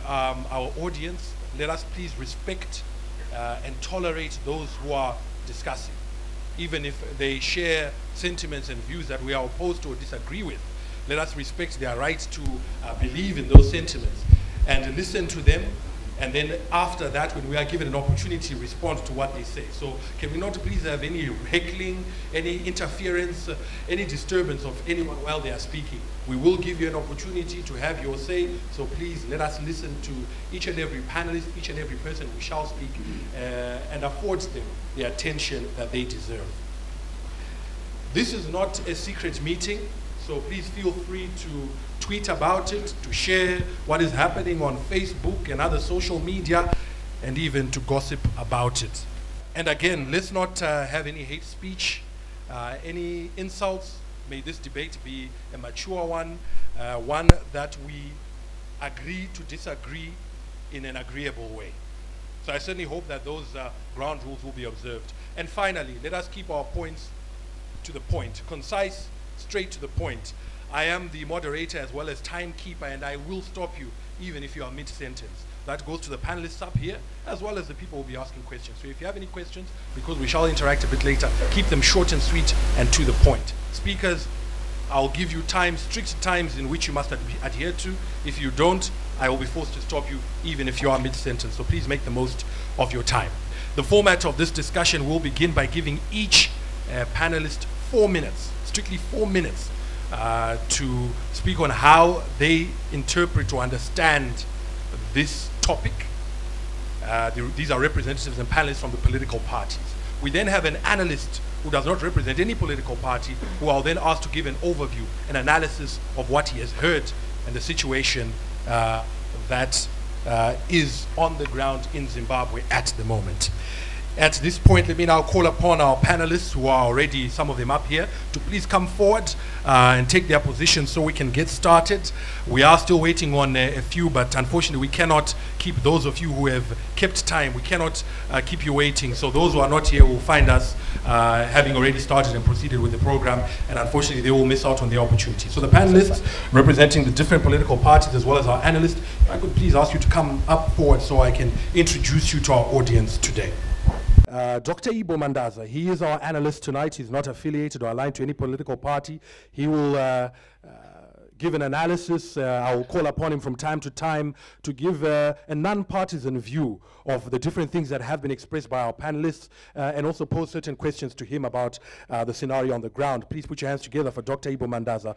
our audience, let us please respect and tolerate those who are discussing, even if they share sentiments and views that we are opposed to or disagree with. Let us respect their right to believe in those sentiments and listen to them, and then after that, when we are given an opportunity, respond to what they say. So can we not please have any heckling, any interference, any disturbance of anyone while they are speaking? We will give you an opportunity to have your say, so please let us listen to each and every panelist, each and every person who shall speak, and afford them the attention that they deserve. This is not a secret meeting, so please feel free to tweet about it, to share what is happening on Facebook and other social media, and even to gossip about it. And again, let's not have any hate speech, any insults. May this debate be a mature one, one that we agree to disagree in an agreeable way. So I certainly hope that those ground rules will be observed. And finally, let us keep our points to the point, concise, straight to the point. I am the moderator as well as timekeeper, and I will stop you even if you are mid-sentence. That goes to the panelists up here, as well as the people who will be asking questions. So if you have any questions, because we shall interact a bit later, keep them short and sweet and to the point. Speakers, I'll give you strict times in which you must adhere to. If you don't, I will be forced to stop you even if you are mid-sentence. So please make the most of your time. The format of this discussion will begin by giving each panelist 4 minutes, strictly 4 minutes, to speak on how they interpret or understand this topic. These are representatives and panelists from the political parties. We then have an analyst who does not represent any political party, who are then asked to give an overview, an analysis of what he has heard and the situation that is on the ground in Zimbabwe at the moment. At this point, let me now call upon our panelists, who are already, some of them up here, to please come forward and take their positions so we can get started. We are still waiting on a few, but unfortunately we cannot keep those of you who have kept time. We cannot keep you waiting. So those who are not here will find us having already started and proceeded with the program, and unfortunately they will miss out on the opportunity. So the panelists representing the different political parties as well as our analysts, if I could please ask you to come up forward so I can introduce you to our audience today. Dr. Ibo Mandaza, he is our analyst tonight. He's not affiliated or aligned to any political party. He will give an analysis. I will call upon him from time to time to give a non-partisan view of the different things that have been expressed by our panelists, and also pose certain questions to him about the scenario on the ground. Please put your hands together for Dr. Ibo Mandaza.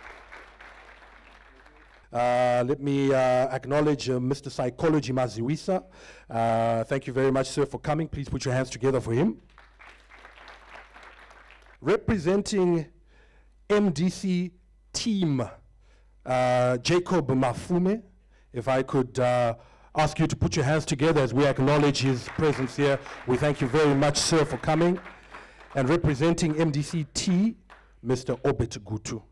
Let me acknowledge Mr. Psychology Maziwisa. Thank you very much, sir, for coming. Please put your hands together for him. Representing MDC team, Jacob Mafume, if I could ask you to put your hands together as we acknowledge his presence here. We thank you very much, sir, for coming. And representing MDC-T, Mr. Obet Gutu.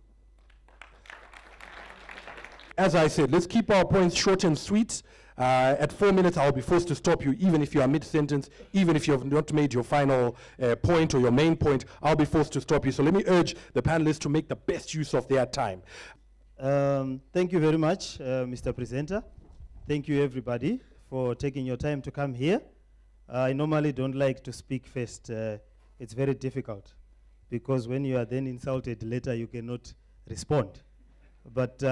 As I said, let's keep our points short and sweet. At 4 minutes, I'll be forced to stop you, even if you are mid-sentence, even if you have not made your final point or your main point, I'll be forced to stop you. So let me urge the panelists to make the best use of their time. Thank you very much, Mr. Presenter. Thank you, everybody, for taking your time to come here. I normally don't like to speak first. It's very difficult, because when you are then insulted later, you cannot respond. But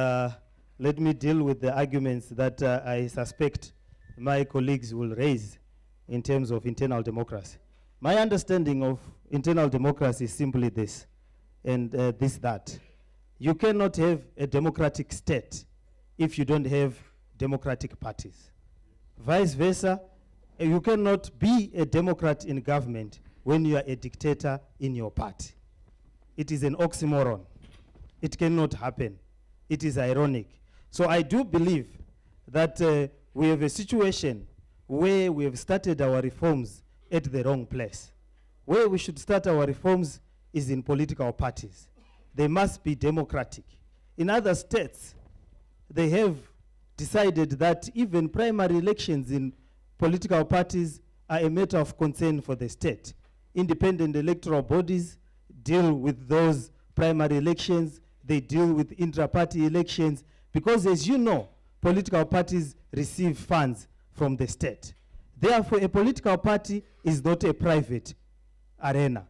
let me deal with the arguments that I suspect my colleagues will raise in terms of internal democracy. My understanding of internal democracy is simply this, and that. You cannot have a democratic state if you don't have democratic parties. Vice versa, you cannot be a democrat in government when you are a dictator in your party. It is an oxymoron. It cannot happen. It is ironic. So I do believe that we have a situation where we have started our reforms at the wrong place. Where we should start our reforms is in political parties. They must be democratic. In other states, they have decided that even primary elections in political parties are a matter of concern for the state. Independent electoral bodies deal with those primary elections. They deal with intra-party elections, because as you know, political parties receive funds from the state. Therefore, a political party is not a private arena.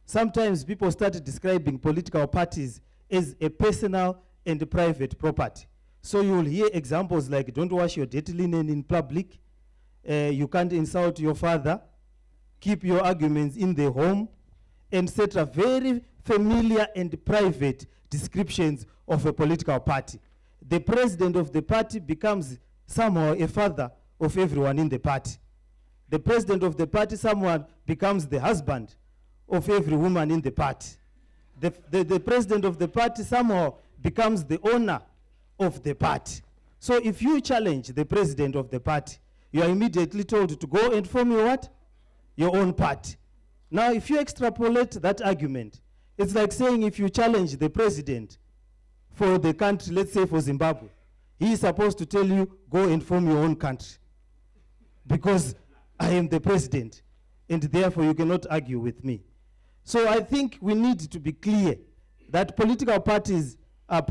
Sometimes people start describing political parties as a personal and private property. So you will hear examples like, don't wash your dirty linen in public, you can't insult your father, keep your arguments in the home, etc. Very familiar and private descriptions of a political party. The president of the party becomes somehow a father of everyone in the party. The president of the party someone becomes the husband of every woman in the party. The president of the party somehow becomes the owner of the party. So if you challenge the president of the party, you are immediately told to go and form your what? Your own party. Now, if you extrapolate that argument, it's like saying if you challenge the president for the country, let's say for Zimbabwe, he is supposed to tell you, go and form your own country. Because I am the president, and therefore you cannot argue with me. So I think we need to be clear that political parties are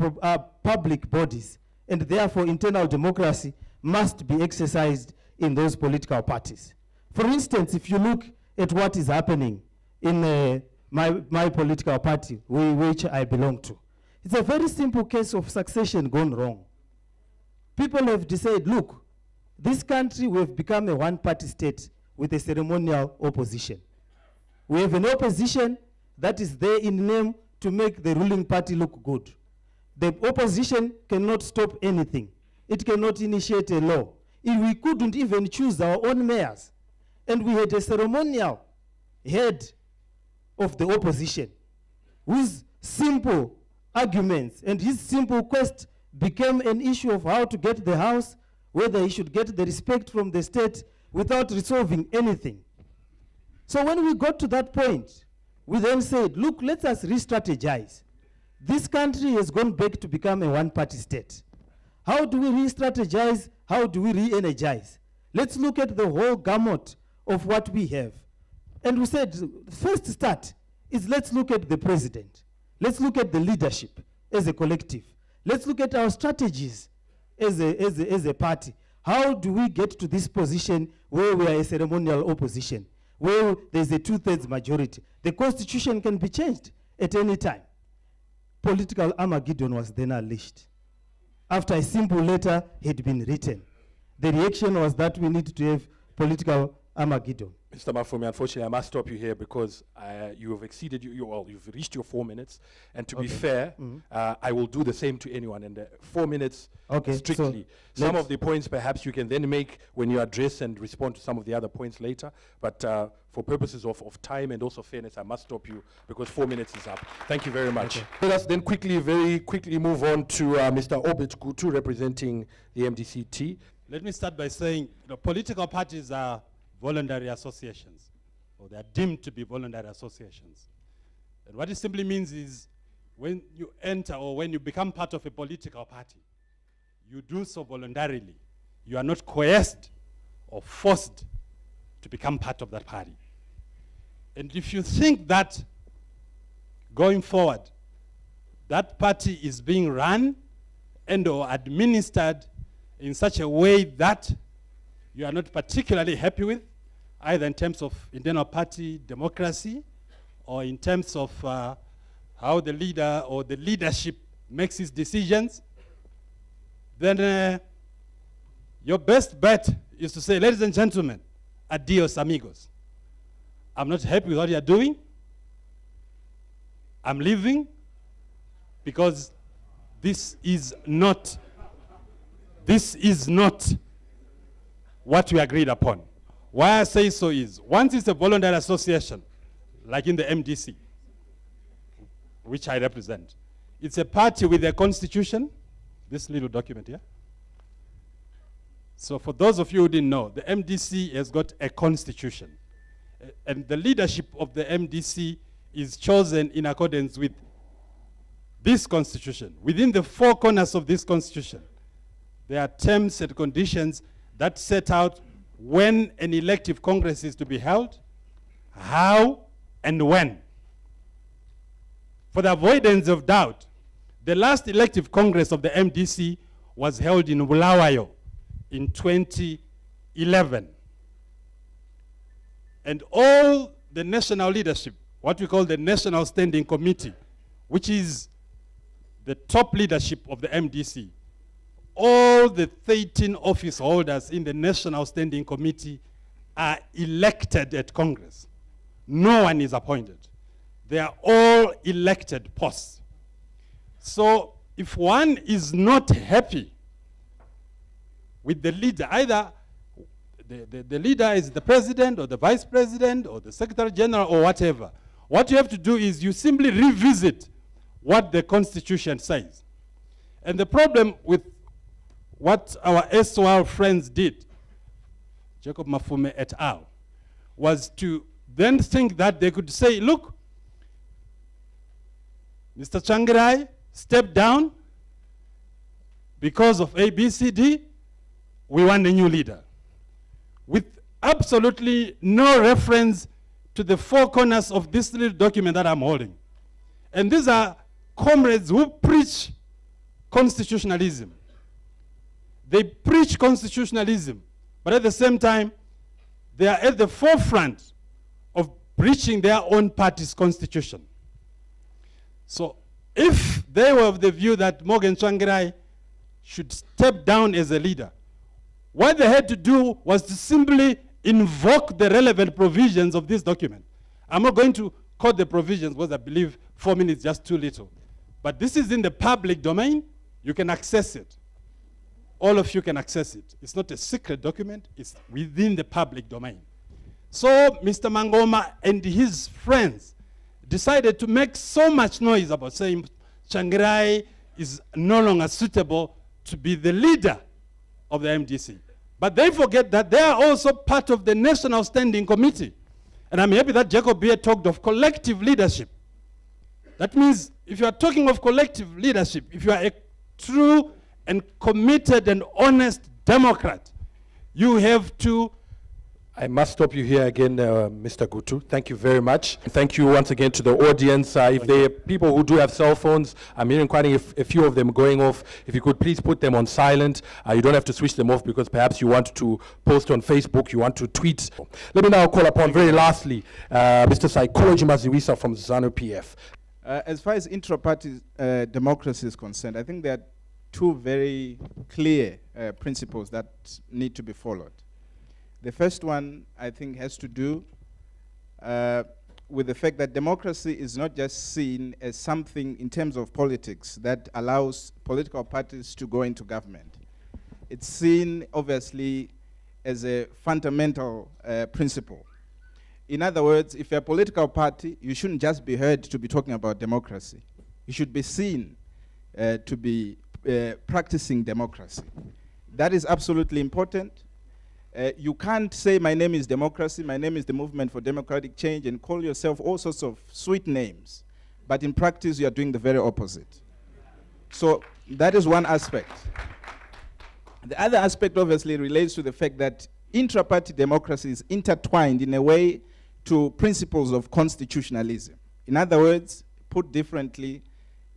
public bodies, and therefore internal democracy must be exercised in those political parties. For instance, if you look at what is happening in my political party, which I belong to, it's a very simple case of succession gone wrong. People have decided, look, this country, we have become a one-party state with a ceremonial opposition. We have an opposition that is there in name to make the ruling party look good. The opposition cannot stop anything. It cannot initiate a law. We couldn't even choose our own mayors. And we had a ceremonial head of the opposition whose simple arguments and his simple quest became an issue of how to get the house, whether he should get the respect from the state without resolving anything. So when we got to that point, we then said, look, let us re-strategize. This country has gone back to become a one-party state. How do we re-strategize? How do we re-energize? Let's look at the whole gamut of what we have. And we said, first start is let's look at the president. Let's look at the leadership as a collective. Let's look at our strategies as a party. How do we get to this position where we are a ceremonial opposition, where there's a 2/3 majority? The constitution can be changed at any time. Political Armageddon was then unleashed. After a simple letter had been written, the reaction was that we need to have political Armageddon. Mr. Mafumi, unfortunately, I must stop you here because you have exceeded, you've reached your 4 minutes. And to be fair, I will do the same to anyone. And 4 minutes strictly. So some of the points perhaps you can then make when you address and respond to some of the other points later. But for purposes of time and also fairness, I must stop you because 4 minutes is up. Thank you very much. Okay. Let us then very quickly move on to Mr. Obet Gutu representing the MDC-T. Let me start by saying political parties are voluntary associations, or they are deemed to be voluntary associations. And what it simply means is when you enter or when you become part of a political party, you do so voluntarily. You are not coerced or forced to become part of that party. And if you think that going forward, that party is being run and or administered in such a way that you are not particularly happy with, either in terms of internal party democracy or in terms of how the leader or the leadership makes its decisions, then your best bet is to say, ladies and gentlemen, adios amigos. I'm not happy with what you're doing. I'm leaving because this is not what we agreed upon. Why I say so is, once it's a voluntary association, like in the MDC, which I represent, it's a party with a constitution, this little document here. So for those of you who didn't know, the MDC has got a constitution. And the leadership of the MDC is chosen in accordance with this constitution. Within the four corners of this constitution, there are terms and conditions that set out when an elective Congress is to be held, how and when. For the avoidance of doubt, the last elective Congress of the MDC was held in Bulawayo in 2011. And all the national leadership, what we call the National Standing Committee, which is the top leadership of the MDC, all the 13 office holders in the National Standing Committee are elected at Congress. No one is appointed. They are all elected posts. So if one is not happy with the leader, either the leader is the president or the vice president or the secretary general or whatever, what you have to do is you simply revisit what the Constitution says. And the problem with what our SOL friends did, Jacob Mafume et al., was to then think that they could say, look, Mr. Tsvangirai stepped down because of A, B, C, D, we want a new leader. With absolutely no reference to the four corners of this little document that I'm holding. And these are comrades who preach constitutionalism. They preach constitutionalism, but at the same time, they are at the forefront of breaching their own party's constitution. So if they were of the view that Morgan Tsvangirai should step down as a leader, what they had to do was to simply invoke the relevant provisions of this document. I'm not going to quote the provisions because I believe 4 minutes is just too little. But this is in the public domain. You can access it. All of you can access it. It's not a secret document. It's within the public domain. So Mr. Mangoma and his friends decided to make so much noise about saying Tsvangirai is no longer suitable to be the leader of the MDC. But they forget that they are also part of the National Standing Committee. And I'm happy that Jacob here talked of collective leadership. That means if you are talking of collective leadership, if you are a true and committed and honest Democrat, you have to... I must stop you here again, Mr. Gutu. Thank you very much. Thank you once again to the audience. If there are people who do have cell phones, I'm hearing quite a few of them going off. If you could please put them on silent. You don't have to switch them off because perhaps you want to post on Facebook, you want to tweet. Let me now call upon, very lastly, Mr. Psychology Maziwisa from ZANU-PF. As far as intra-party democracy is concerned, I think there are two very clear principles that need to be followed. The first one, I think, has to do with the fact that democracy is not just seen as something in terms of politics that allows political parties to go into government. It's seen, obviously, as a fundamental principle. In other words, if you're a political party, you shouldn't just be heard to be talking about democracy. You should be seen to be practicing democracy. That is absolutely important. You can't say, my name is democracy, my name is the Movement for Democratic Change, and call yourself all sorts of sweet names. But in practice, you are doing the very opposite. So that is one aspect. The other aspect, obviously, relates to the fact that intra-party democracy is intertwined in a way to principles of constitutionalism. In other words, put differently,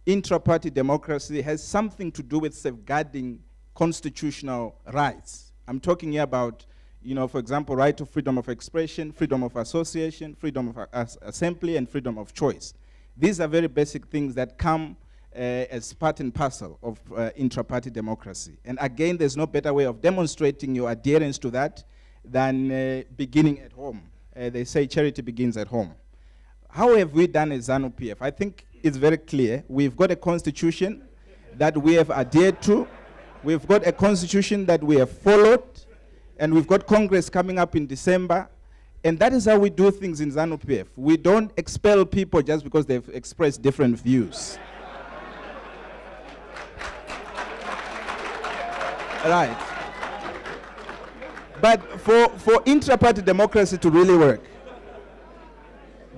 intra-party democracy has something to do with safeguarding constitutional rights. I'm talking here about, for example, right to freedom of expression, freedom of association, freedom of assembly, and freedom of choice. These are very basic things that come as part and parcel of intra-party democracy. And again, there's no better way of demonstrating your adherence to that than beginning at home. They say charity begins at home. How have we done as ZANU-PF? I think it's very clear. We've got a constitution that we have adhered to. We've got a constitution that we have followed, and we've got Congress coming up in December, and that is how we do things in ZANU-PF. We don't expel people just because they've expressed different views. Right. But for intra-party democracy to really work,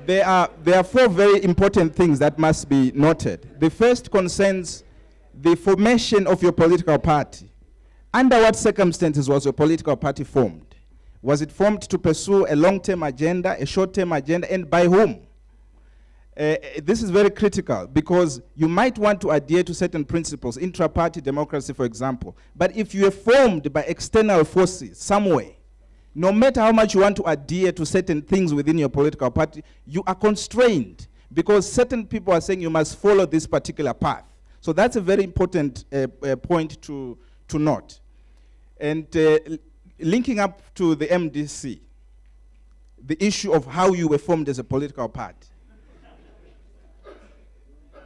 there are four very important things that must be noted. The first concerns the formation of your political party. Under what circumstances was your political party formed? Was it formed to pursue a long-term agenda, a short-term agenda, and by whom? this is very critical because you might want to adhere to certain principles, intra-party democracy, for example. But if you are formed by external forces somewhere, no matter how much you want to adhere to certain things within your political party, you are constrained because certain people are saying you must follow this particular path. So that's a very important point to note. And linking up to the MDC, the issue of how you were formed as a political party.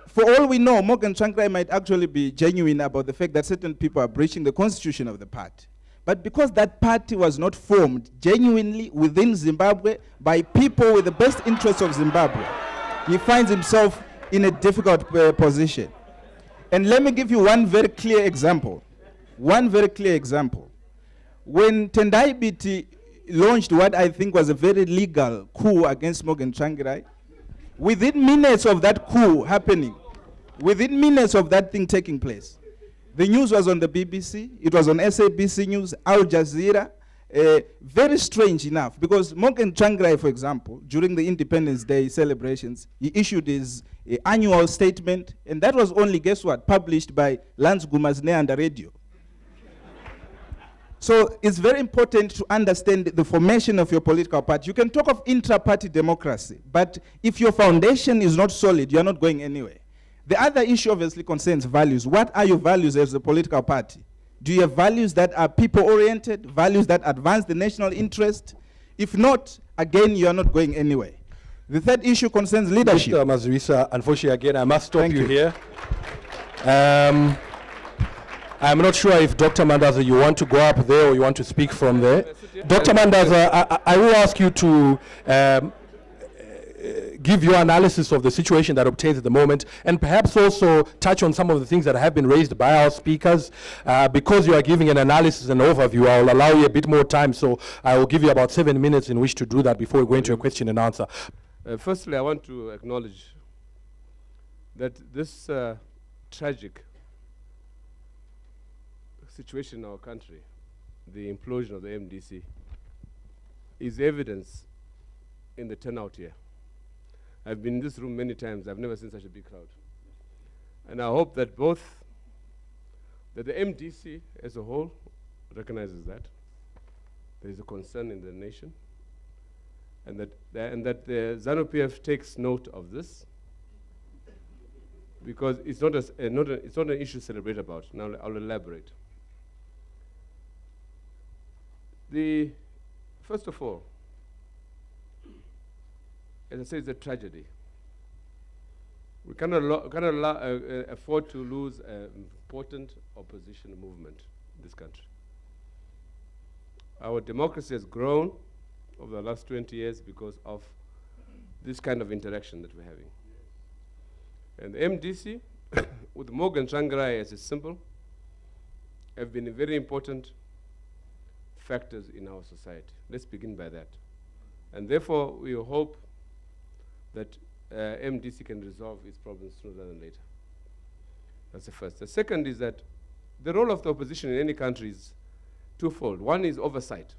For all we know, Morgan Tsvangirai might actually be genuine about the fact that certain people are breaching the constitution of the party. But because that party was not formed genuinely within Zimbabwe by people with the best interests of Zimbabwe, he finds himself in a difficult position. And let me give you one very clear example. One very clear example. When Tendai Biti launched what I think was a very legal coup against Morgan Tsvangirai, within minutes of that coup happening, within minutes of that thing taking place, the news was on the BBC, it was on SABC News, Al Jazeera. Very strange enough, because Morgan Tsvangirai, for example, during the Independence Day celebrations, he issued his annual statement, and that was only, guess what, published by Lance Gumazne and the radio. So it's very important to understand the formation of your political party. You can talk of intra-party democracy, but if your foundation is not solid, you're not going anywhere. The other issue obviously concerns values. What are your values as a political party? Do you have values that are people-oriented, values that advance the national interest? If not, again, you are not going anywhere. The third issue concerns leadership. Mr. Mazurisa, unfortunately, again, I must stop you here. I'm not sure if Dr. Mandaza, you want to go up there or you want to speak from there. Dr. Mandaza, I will ask you to give your analysis of the situation that obtains at the moment, and perhaps also touch on some of the things that have been raised by our speakers. Because you are giving an analysis and overview, I will allow you a bit more time, so I will give you about 7 minutes in which to do that before we go into a question and answer. Firstly, I want to acknowledge that this tragic situation in our country, the implosion of the MDC, is evidence in the turnout here. I've been in this room many times. I've never seen such a big crowd. And I hope that that the MDC as a whole recognizes that there is a concern in the nation, and that the ZANU-PF takes note of this, because it's not an issue to celebrate about. Now I'll elaborate. First of all, as I say, it's a tragedy. We cannot afford to lose an important opposition movement in this country. Our democracy has grown over the last 20 years because of this kind of interaction that we're having. And the MDC, with Morgan Tsvangirai as a symbol, have been very important factors in our society. Let's begin by that. And therefore, we hope that MDC can resolve its problems sooner than later. That's the first. The second is that the role of the opposition in any country is twofold. One is oversight,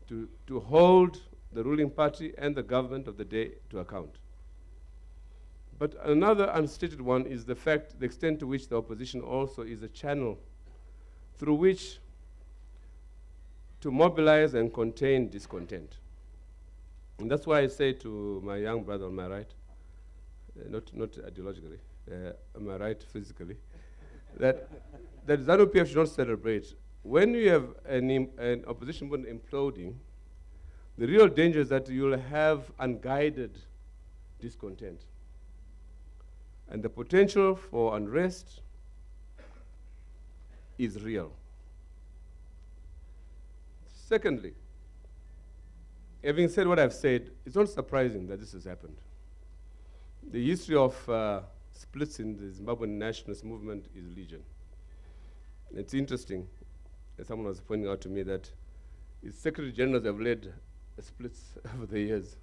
to hold the ruling party and the government of the day to account. But another unstated one is the extent to which the opposition also is a channel through which to mobilize and contain discontent. And that's why I say to my young brother on my right, not ideologically, on my right physically, that ZANU-PF should not celebrate. When you have an opposition movement imploding, the real danger is that you'll have unguided discontent. And the potential for unrest is real. Secondly, having said what I've said, it's not surprising that this has happened. The history of splits in the Zimbabwean nationalist movement is legion. It's interesting, as someone was pointing out to me, that its secretary generals have led splits over the years.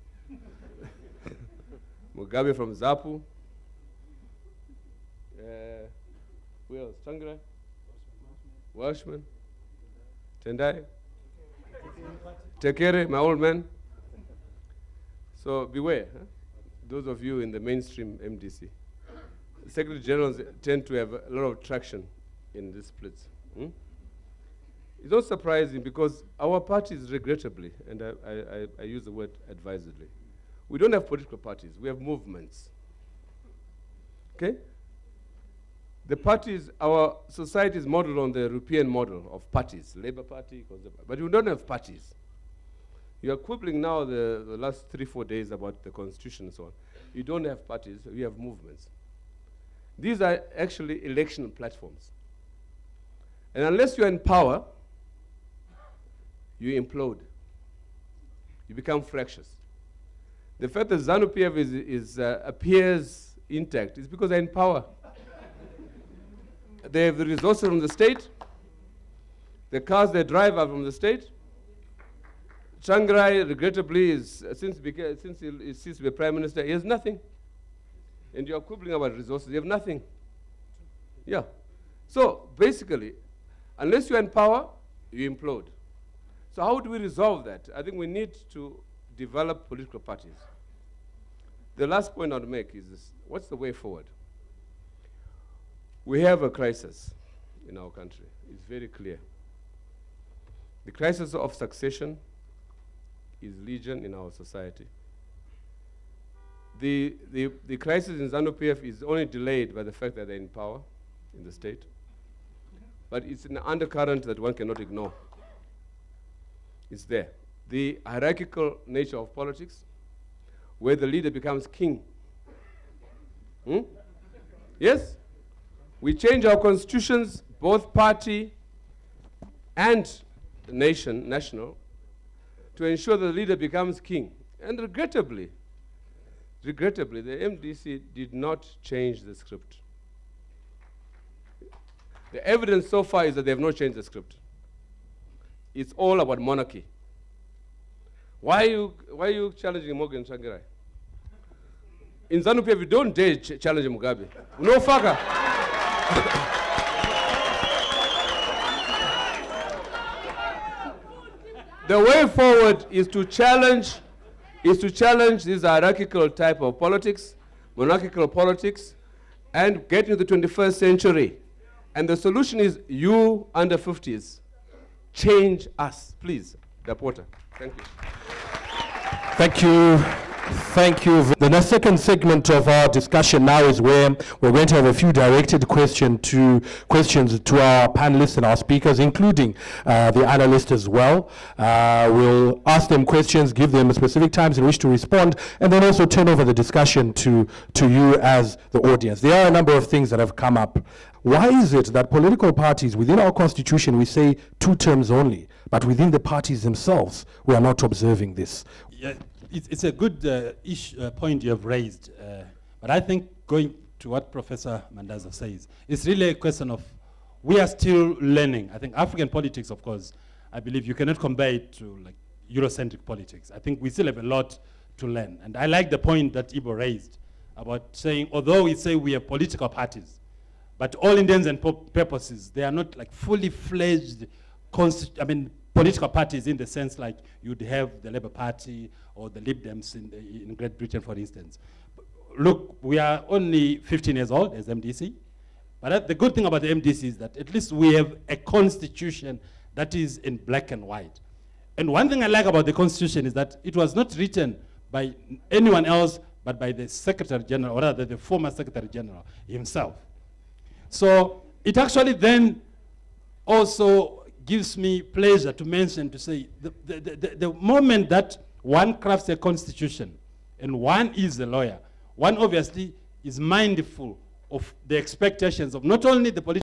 Mugabe from ZAPU, who else? Tsvangirai, Welshman, Tendai, Tekere, my old man. So beware. Huh? those of you in the mainstream MDC, Secretary Generals tend to have a lot of traction in these splits. It's not surprising because our parties, regrettably, and I use the word advisedly, we don't have political parties, we have movements. Okay? The parties, our society is modeled on the European model of parties, Labour Party, but we don't have parties. You are quibbling now the last 3-4 days about the Constitution and so on. You don't have parties, we have movements. These are actually election platforms. And unless you're in power, you implode. You become fractious. The fact that ZANU-PF appears intact is because they're in power. They have the resources from the state. The cars they drive are from the state. Tsvangirai, regrettably, since he ceased to be Prime Minister, he has nothing. And you are quibbling about resources, you have nothing. Yeah. So basically, unless you're in power, you implode. So how do we resolve that? I think we need to develop political parties. The last point I'll make is this: what's the way forward? We have a crisis in our country. It's very clear. The crisis of succession is legion in our society. The crisis in ZANU-PF is only delayed by the fact that they're in power in the state. But it's an undercurrent that one cannot ignore. It's there. The hierarchical nature of politics, where the leader becomes king. Yes? We change our constitutions, both party and national, to ensure the leader becomes king. And regrettably, the MDC did not change the script. The evidence so far is that they have not changed the script. It's all about monarchy. Why are you challenging Morgan Tsvangirai? In ZANU-PF, you don't dare challenge Mugabe. No fucker. The way forward is to challenge this hierarchical type of politics, monarchical politics, and get into the 21st century. And the solution is you under 50s. Change us, please. The Porter. Thank you. Thank you. Thank you. The second segment of our discussion now is where we're going to have a few directed questions to our panelists and our speakers, including the analysts as well. We'll ask them questions, give them specific times in which to respond, and then also turn over the discussion to you as the audience. There are a number of things that have come up. Why is it that political parties, within our constitution, we say 2 terms only, but within the parties themselves, we are not observing this? Yeah. It's a good point you have raised, but I think going to what Professor Mandaza says, it's really a question of we are still learning. I think African politics, of course, I believe you cannot compare it to like Eurocentric politics. I think we still have a lot to learn. And I like the point that Ibo raised about saying, although we say we have political parties, but all intents and purposes, they are not like fully fledged political parties in the sense like you'd have the Labour Party or the Lib Dems in Great Britain, for instance. Look, we are only 15 years old as MDC, but the good thing about the MDC is that at least we have a constitution that is in black and white. And one thing I like about the constitution is that it was not written by anyone else but by the Secretary General, or rather the former Secretary General himself. So it actually then also gives me pleasure to mention, to say, the moment that one crafts a constitution and one is a lawyer, one obviously is mindful of the expectations of not only the political